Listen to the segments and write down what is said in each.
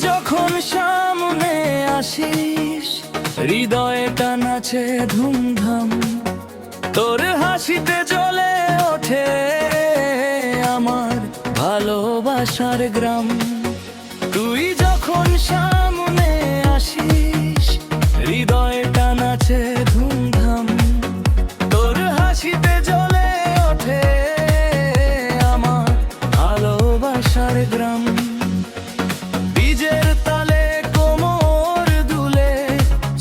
যখন সামনে আসিস হৃদয়টা নাচে ধুমধাম, তোর হাসিতে জ্বলে ওঠে আমার ভালোবাসার গ্রাম। তুই যখন সামনে আসিস হৃদয়টা নাচে ধুমধাম, তোর হাসিতে জ্বলে ওঠে আমার ভালোবাসার গ্রাম। বীজের তালে কোমর দুলে,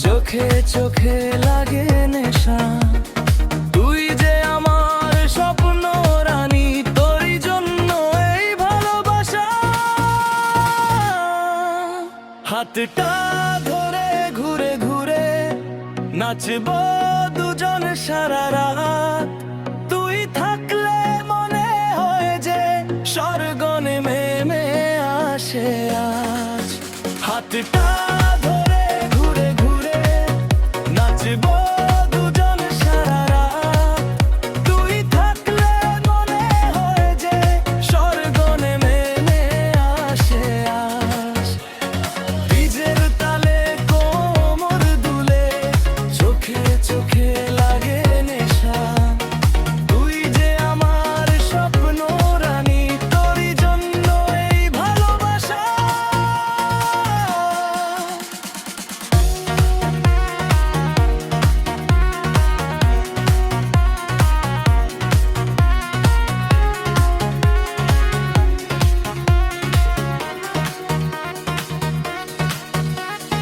চোখে চোখে লাগে নেশা, তুই যে আমার স্বপ্ন রানী, তোরই জন্য এই ভালোবাসা। হাতটা ধরে ঘুরে ঘুরে নাচব দুজন সারা রাত, তুই থাকলে মনে হয় যে স্বর্গ নেমে আসে আজ। হাতটা ধরে ঘুরে ঘুরে নাচব দুজন সারা রাত, তুই থাকলে মনে হয় যে স্বর্গ নেমে আসে আজ। বীজের তালে কোমর দুলে, চোখে চোখে লাগে নেশা, তুই যে আমার স্বপ্ন রানী, তোরই জন্য এই ভালোবাসা।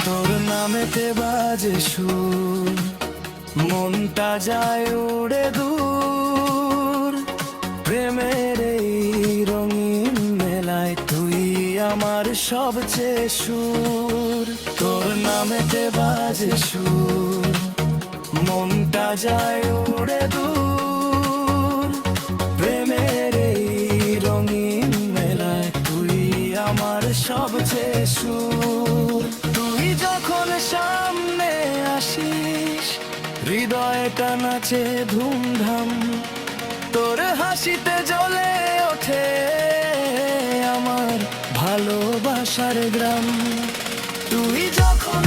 তোর নামেতে বাজে সুর, মনটা যায় উড়ে দূর, প্রেমের এই রঙিন মেলায় তুই আমার সবচেয়ে সুর। তোর নামেতে বাজে সুর, মনটা যায় উড়ে দূর, প্রেমের এই রঙিন মেলায় তুই আমার সবচেয়ে সুর। তুই যখন সামনে আসিস হৃদয়টা নাচে ধুমধাম, তোর হাসিতে জ্বলে ওঠে আমার ভালোবাসার গ্রাম। তুই যখন